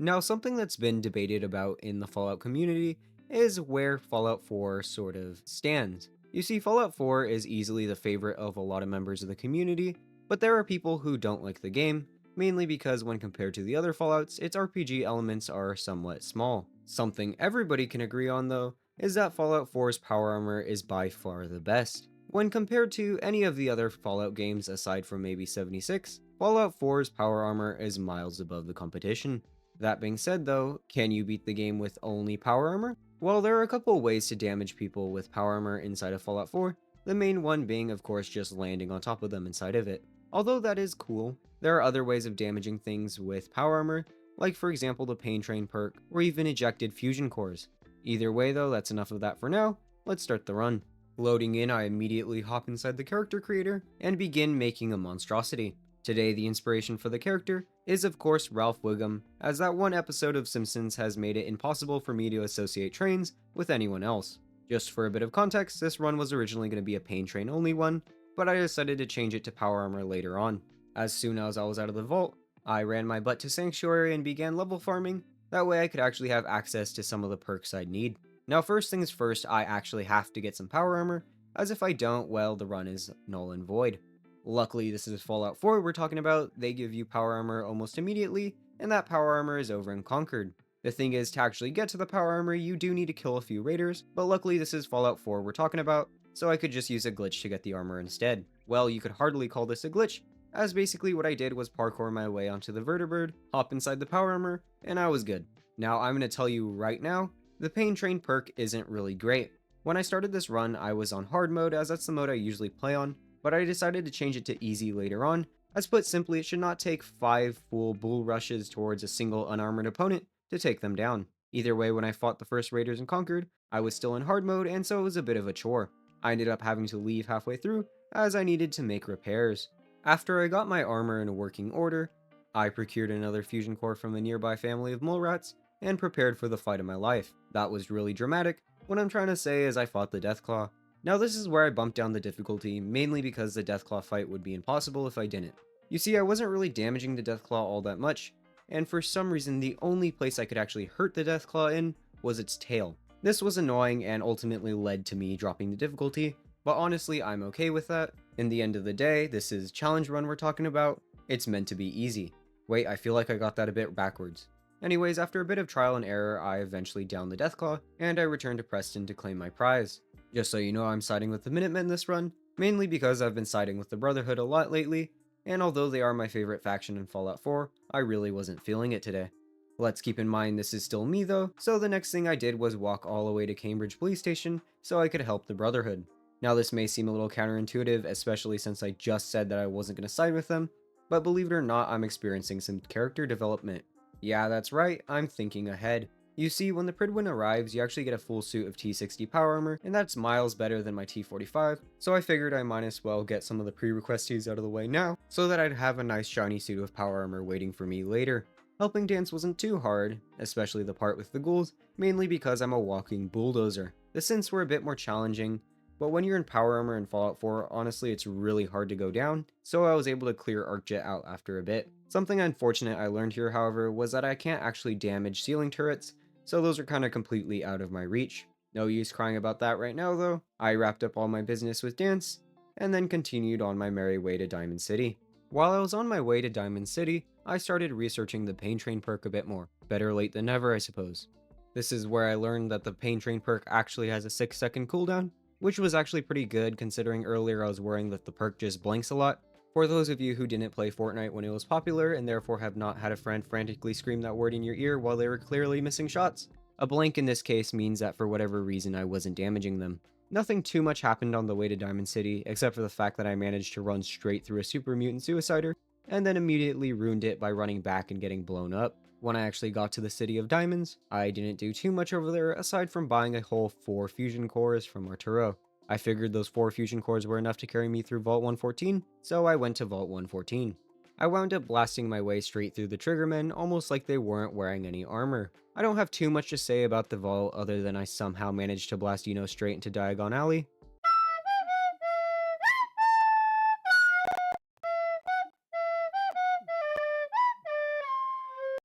Now, something that's been debated about in the Fallout community is where Fallout 4 sort of stands. You see, Fallout 4 is easily the favorite of a lot of members of the community, but there are people who don't like the game, mainly because when compared to the other Fallouts, its RPG elements are somewhat small. Something everybody can agree on, though, is that Fallout 4's power armor is by far the best. When compared to any of the other Fallout games aside from maybe 76, Fallout 4's power armor is miles above the competition. That being said though, can you beat the game with only power armor? Well, there are a couple ways to damage people with power armor inside of Fallout 4, the main one being of course just landing on top of them inside of it. Although that is cool, there are other ways of damaging things with power armor, like for example the Pain Train perk, or even ejected fusion cores. Either way though, that's enough of that for now, let's start the run. Loading in, I immediately hop inside the character creator and begin making a monstrosity. Today, the inspiration for the character is of course Ralph Wiggum, as that one episode of Simpsons has made it impossible for me to associate trains with anyone else. Just for a bit of context, this run was originally going to be a Pain Train only one, but I decided to change it to Power Armor later on. As soon as I was out of the vault, I ran my butt to Sanctuary and began level farming, that way I could actually have access to some of the perks I'd need. Now first things first, I actually have to get some Power Armor, as if I don't, well, the run is null and void. Luckily, this is Fallout 4 we're talking about, they give you power armor almost immediately, and that power armor is over in Concord. The thing is, to actually get to the power armor, you do need to kill a few raiders, but luckily this is Fallout 4 we're talking about, so I could just use a glitch to get the armor instead. Well, you could hardly call this a glitch, as basically what I did was parkour my way onto the vertibird, hop inside the power armor, and I was good. Now, I'm going to tell you right now, the Pain Train perk isn't really great. When I started this run, I was on hard mode, as that's the mode I usually play on, but I decided to change it to easy later on, as put simply, it should not take 5 full bull rushes towards a single unarmored opponent to take them down. Either way, when I fought the first raiders in Concord, I was still in hard mode, and so it was a bit of a chore. I ended up having to leave halfway through, as I needed to make repairs. After I got my armor in a working order, I procured another fusion core from a nearby family of mole rats, and prepared for the fight of my life. That was really dramatic. What I'm trying to say is I fought the Deathclaw. Now this is where I bumped down the difficulty, mainly because the Deathclaw fight would be impossible if I didn't. You see, I wasn't really damaging the Deathclaw all that much, and for some reason the only place I could actually hurt the Deathclaw in was its tail. This was annoying and ultimately led to me dropping the difficulty, but honestly I'm okay with that. In the end of the day, this is challenge run we're talking about, it's meant to be easy. Wait, I feel like I got that a bit backwards. Anyways, after a bit of trial and error, I eventually downed the Deathclaw, and I returned to Preston to claim my prize. Just so you know, I'm siding with the Minutemen this run, mainly because I've been siding with the Brotherhood a lot lately, and although they are my favorite faction in Fallout 4, I really wasn't feeling it today. Let's keep in mind this is still me though, so the next thing I did was walk all the way to Cambridge Police Station so I could help the Brotherhood. Now this may seem a little counterintuitive, especially since I just said that I wasn't going to side with them, but believe it or not, I'm experiencing some character development. Yeah, that's right, I'm thinking ahead. You see, when the Pridwin arrives, you actually get a full suit of T60 power armor, and that's miles better than my T45, so I figured I might as well get some of the pre-requesties out of the way now, so that I'd have a nice shiny suit of power armor waiting for me later. Helping dance wasn't too hard, especially the part with the ghouls, mainly because I'm a walking bulldozer. The synths were a bit more challenging, but when you're in power armor in Fallout 4, honestly it's really hard to go down, so I was able to clear ArcJet out after a bit. Something unfortunate I learned here, however, was that I can't actually damage ceiling turrets, so those are kind of completely out of my reach. No use crying about that right now though. I wrapped up all my business with dance, and then continued on my merry way to Diamond City. While I was on my way to Diamond City, I started researching the Pain Train perk a bit more. Better late than never, I suppose. This is where I learned that the Pain Train perk actually has a 6-second cooldown, which was actually pretty good considering earlier I was worrying that the perk just blinks a lot. For those of you who didn't play Fortnite when it was popular and therefore have not had a friend frantically scream that word in your ear while they were clearly missing shots, a blank in this case means that for whatever reason I wasn't damaging them. Nothing too much happened on the way to Diamond City, except for the fact that I managed to run straight through a super mutant suicider, and then immediately ruined it by running back and getting blown up. When I actually got to the City of Diamonds, I didn't do too much over there aside from buying a whole 4 fusion cores from Arturo. I figured those 4 fusion cores were enough to carry me through Vault 114, so I went to Vault 114. I wound up blasting my way straight through the Triggermen almost like they weren't wearing any armor. I don't have too much to say about the vault other than I somehow managed to blast straight into Diagon Alley.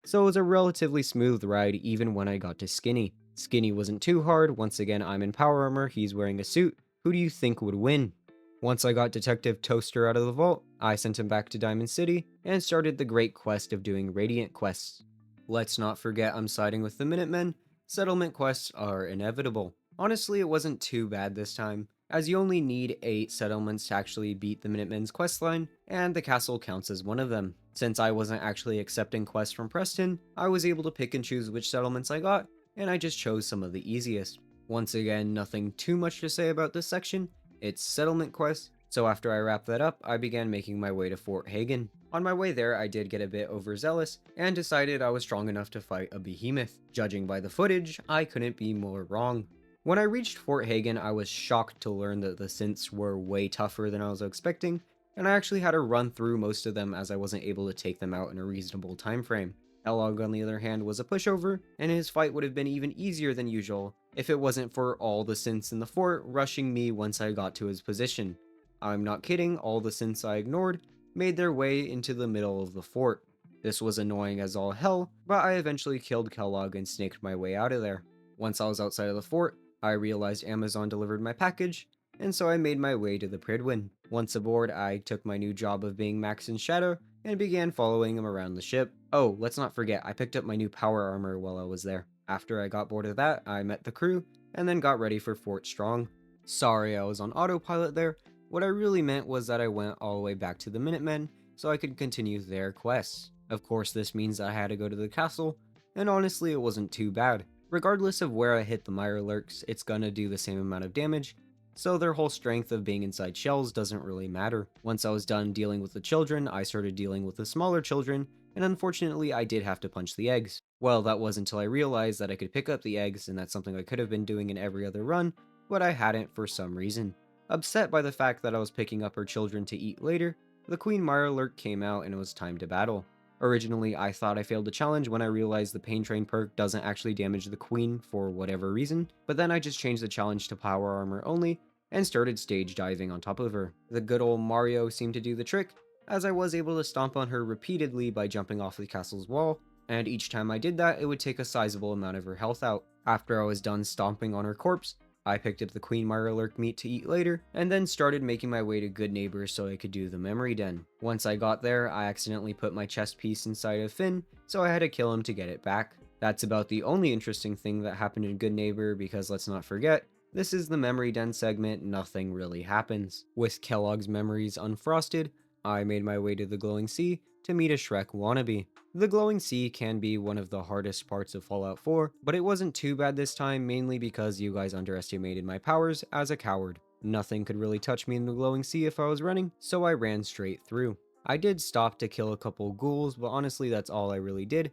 so it was a relatively smooth ride even when I got to Skinny. Skinny wasn't too hard. Once again, I'm in power armor, he's wearing a suit. Who do you think would win? Once I got Detective Toaster out of the vault, I sent him back to Diamond City and started the great quest of doing Radiant quests. Let's not forget I'm siding with the Minutemen. Settlement quests are inevitable. Honestly, it wasn't too bad this time, as you only need 8 settlements to actually beat the Minutemen's questline, and the castle counts as one of them. Since I wasn't actually accepting quests from Preston, I was able to pick and choose which settlements I got, and I just chose some of the easiest. Once again, nothing too much to say about this section, it's settlement quests, so after I wrapped that up, I began making my way to Fort Hagen. On my way there, I did get a bit overzealous, and decided I was strong enough to fight a behemoth. Judging by the footage, I couldn't be more wrong. When I reached Fort Hagen, I was shocked to learn that the synths were way tougher than I was expecting, and I actually had to run through most of them as I wasn't able to take them out in a reasonable time frame. Kellogg, on the other hand, was a pushover, and his fight would have been even easier than usual if it wasn't for all the synths in the fort rushing me once I got to his position. I'm not kidding, all the synths I ignored made their way into the middle of the fort. This was annoying as all hell, but I eventually killed Kellogg and snaked my way out of there. Once I was outside of the fort, I realized Amazon delivered my package, and so I made my way to the Pridwin. Once aboard, I took my new job of being Max's shadow and began following him around the ship. Oh, let's not forget, I picked up my new power armor while I was there. After I got bored of that, I met the crew, and then got ready for Fort Strong. Sorry I was on autopilot there. What I really meant was that I went all the way back to the Minutemen, so I could continue their quests. Of course, this means I had to go to the castle, and honestly it wasn't too bad. Regardless of where I hit the Mirelurks, it's gonna do the same amount of damage, so their whole strength of being inside shells doesn't really matter. Once I was done dealing with the children, I started dealing with the smaller children, and unfortunately I did have to punch the eggs. Well, that was until I realized that I could pick up the eggs, and that's something I could have been doing in every other run, but I hadn't for some reason. Upset by the fact that I was picking up her children to eat later, the Queen Mirelurk came out and it was time to battle. Originally, I thought I failed the challenge when I realized the Pain Train perk doesn't actually damage the Queen for whatever reason, but then I just changed the challenge to power armor only, and started stage diving on top of her. The good old Mario seemed to do the trick, as I was able to stomp on her repeatedly by jumping off the castle's wall, and each time I did that, it would take a sizable amount of her health out. After I was done stomping on her corpse, I picked up the Queen Mirelurk meat to eat later, and then started making my way to Good Neighbor so I could do the memory den. Once I got there, I accidentally put my chest piece inside of Finn, so I had to kill him to get it back. That's about the only interesting thing that happened in Good Neighbor, because let's not forget, this is the memory den segment, nothing really happens. With Kellogg's memories unfrosted, I made my way to the Glowing Sea to meet a Shrek wannabe. The Glowing Sea can be one of the hardest parts of Fallout 4, but it wasn't too bad this time, mainly because you guys underestimated my powers as a coward. Nothing could really touch me in the Glowing Sea if I was running, so I ran straight through. I did stop to kill a couple ghouls, but honestly that's all I really did,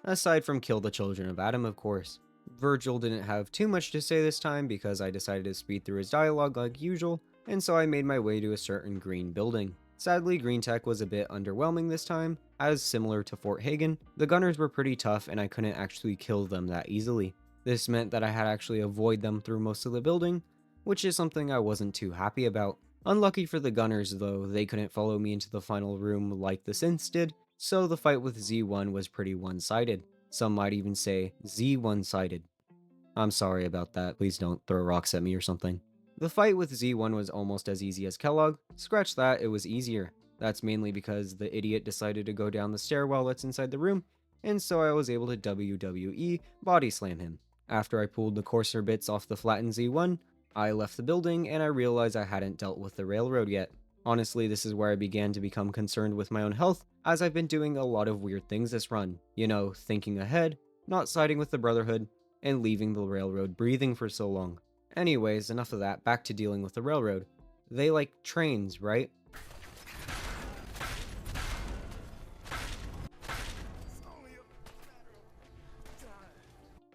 aside from kill the children of Adam, of course. Virgil didn't have too much to say this time because I decided to speed through his dialogue like usual, and so I made my way to a certain green building. Sadly, green tech was a bit underwhelming this time, as similar to Fort Hagen, the gunners were pretty tough and I couldn't actually kill them that easily. This meant that I had to actually avoid them through most of the building, which is something I wasn't too happy about. Unlucky for the gunners though, they couldn't follow me into the final room like the synths did, so the fight with Z1 was pretty one-sided. Some might even say Z1-sided. I'm sorry about that, please don't throw rocks at me or something. The fight with Z1 was almost as easy as Kellogg. Scratch that, it was easier. That's mainly because the idiot decided to go down the stairwell that's inside the room, and so I was able to WWE body slam him. After I pulled the coarser bits off the flattened Z1, I left the building and I realized I hadn't dealt with the railroad yet. Honestly, this is where I began to become concerned with my own health, as I've been doing a lot of weird things this run. You know, thinking ahead, not siding with the Brotherhood, and leaving the railroad breathing for so long. Anyways, enough of that, back to dealing with the railroad. They like trains, right?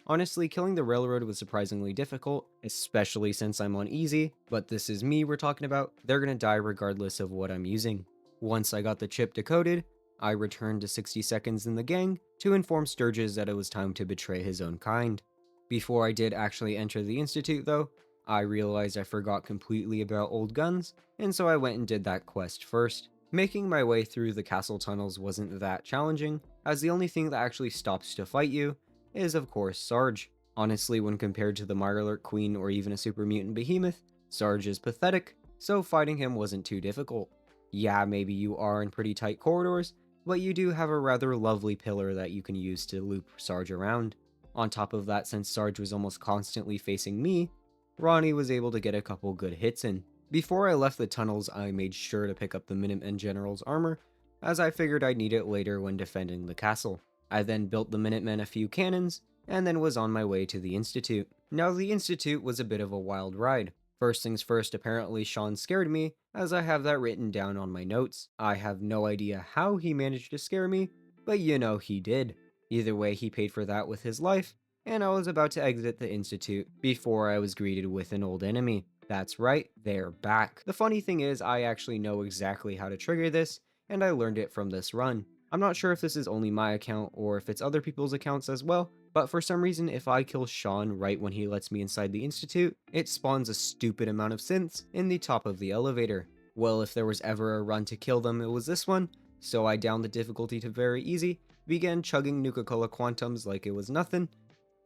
Honestly, killing the railroad was surprisingly difficult, especially since I'm on easy, but this is me we're talking about, they're gonna die regardless of what I'm using. Once I got the chip decoded, I returned to 60 seconds in the gang to inform Sturgis that it was time to betray his own kind. Before I did actually enter the Institute though, I realized I forgot completely about old guns, and so I went and did that quest first. Making my way through the castle tunnels wasn't that challenging, as the only thing that actually stops to fight you is, of course, Sarge. Honestly, when compared to the Mirelurk Queen or even a super mutant behemoth, Sarge is pathetic, so fighting him wasn't too difficult. Yeah, maybe you are in pretty tight corridors, but you do have a rather lovely pillar that you can use to loop Sarge around. On top of that, since Sarge was almost constantly facing me, Ronnie was able to get a couple good hits in. Before I left the tunnels, I made sure to pick up the Minutemen General's armor, as I figured I'd need it later when defending the castle. I then built the Minutemen a few cannons, and then was on my way to the Institute. Now, the Institute was a bit of a wild ride. First things first, apparently Sean scared me, as I have that written down on my notes. I have no idea how he managed to scare me, but you know he did. Either way, he paid for that with his life, and I was about to exit the Institute before I was greeted with an old enemy. That's right, they're back. The funny thing is, I actually know exactly how to trigger this, and I learned it from this run. I'm not sure if this is only my account or if it's other people's accounts as well, but for some reason if I kill Sean right when he lets me inside the Institute, it spawns a stupid amount of synths in the top of the elevator. Well, if there was ever a run to kill them, it was this one, so I downed the difficulty to very easy, began chugging Nuka-Cola Quantums like it was nothing,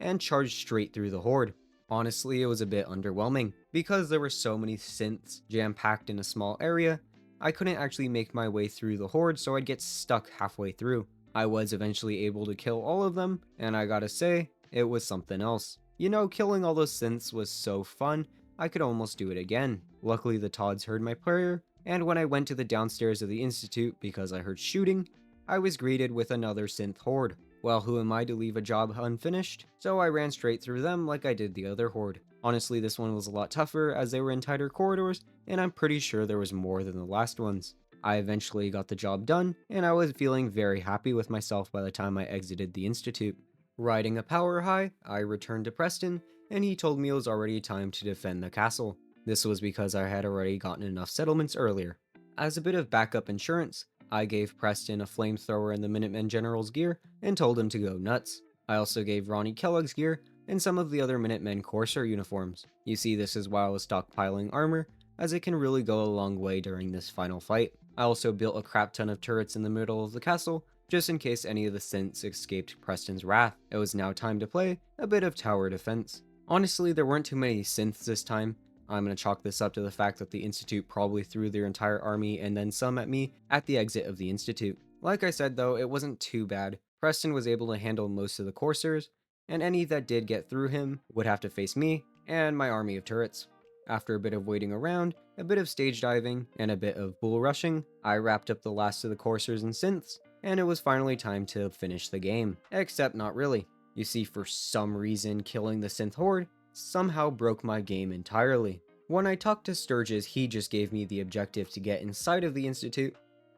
and charged straight through the horde. Honestly, it was a bit underwhelming. Because there were so many synths jam-packed in a small area, I couldn't actually make my way through the horde, so I'd get stuck halfway through. I was eventually able to kill all of them, and I gotta say, it was something else. You know, killing all those synths was so fun, I could almost do it again. Luckily, the Todds heard my prayer, and when I went to the downstairs of the Institute because I heard shooting, I was greeted with another synth horde. Well, who am I to leave a job unfinished? So I ran straight through them like I did the other horde. Honestly, this one was a lot tougher as they were in tighter corridors, and I'm pretty sure there was more than the last ones. I eventually got the job done, and I was feeling very happy with myself by the time I exited the Institute. Riding a power high, I returned to Preston, and he told me it was already time to defend the castle. This was because I had already gotten enough settlements earlier. As a bit of backup insurance, I gave Preston a flamethrower in the Minutemen General's gear and told him to go nuts. I also gave Ronnie Kellogg's gear and some of the other Minutemen Corsair uniforms. You see, this is why I was stockpiling armor, as it can really go a long way during this final fight. I also built a crap ton of turrets in the middle of the castle, just in case any of the synths escaped Preston's wrath. It was now time to play a bit of tower defense. Honestly, there weren't too many synths this time. I'm going to chalk this up to the fact that the Institute probably threw their entire army and then some at me at the exit of the Institute. Like I said though, it wasn't too bad. Preston was able to handle most of the Corsairs, and any that did get through him would have to face me and my army of turrets. After a bit of waiting around, a bit of stage diving, and a bit of bull rushing, I wrapped up the last of the Corsairs and synths, and it was finally time to finish the game. Except not really. You see, for some reason, killing the synth horde somehow broke my game entirely. When I talked to Sturgis, he just gave me the objective to get inside of the Institute,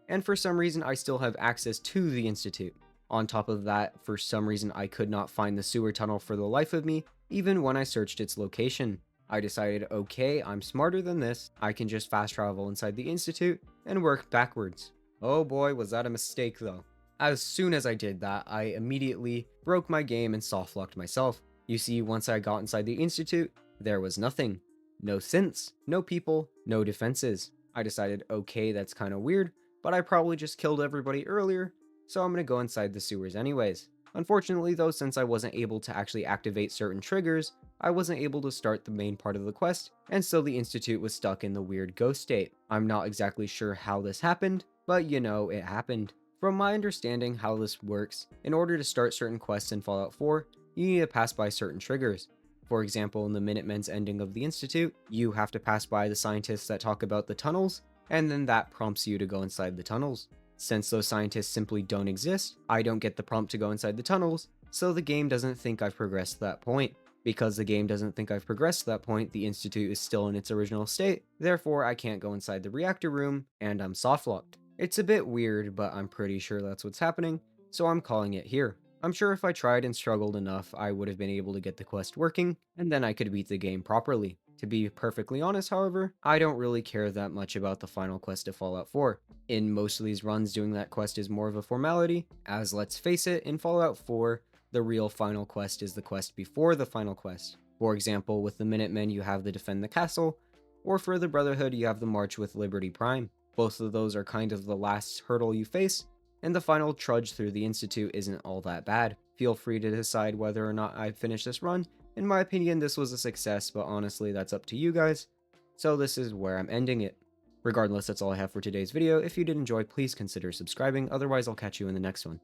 and for some reason I still have access to the Institute. On top of that, for some reason I could not find the sewer tunnel for the life of me, even when I searched its location. I decided, okay, I'm smarter than this, I can just fast travel inside the Institute and work backwards. Oh boy, was that a mistake though. As soon as I did that, I immediately broke my game and softlocked myself. You see, once I got inside the Institute, there was nothing. No synths, no people, no defenses. I decided, okay, that's kind of weird, but I probably just killed everybody earlier, so I'm gonna go inside the sewers anyways. Unfortunately though, since I wasn't able to actually activate certain triggers, I wasn't able to start the main part of the quest, and so the Institute was stuck in the weird ghost state. I'm not exactly sure how this happened, but you know, it happened. From my understanding how this works, in order to start certain quests in Fallout 4, you need to pass by certain triggers. For example, in the Minutemen's ending of the Institute, you have to pass by the scientists that talk about the tunnels, and then that prompts you to go inside the tunnels. Since those scientists simply don't exist, I don't get the prompt to go inside the tunnels, so the game doesn't think I've progressed to that point. Because the game doesn't think I've progressed to that point, the Institute is still in its original state, therefore I can't go inside the reactor room, and I'm softlocked. It's a bit weird, but I'm pretty sure that's what's happening, so I'm calling it here. I'm sure if I tried and struggled enough, I would have been able to get the quest working, and then I could beat the game properly. To be perfectly honest, however, I don't really care that much about the final quest of Fallout 4. In most of these runs, doing that quest is more of a formality, as let's face it, in Fallout 4, the real final quest is the quest before the final quest. For example, with the Minutemen you have the Defend the Castle, or for the Brotherhood you have the March with Liberty Prime. Both of those are kind of the last hurdle you face, and the final trudge through the Institute isn't all that bad. Feel free to decide whether or not I finish this run. In my opinion, this was a success, but honestly, that's up to you guys. So this is where I'm ending it. Regardless, that's all I have for today's video. If you did enjoy, please consider subscribing, otherwise I'll catch you in the next one.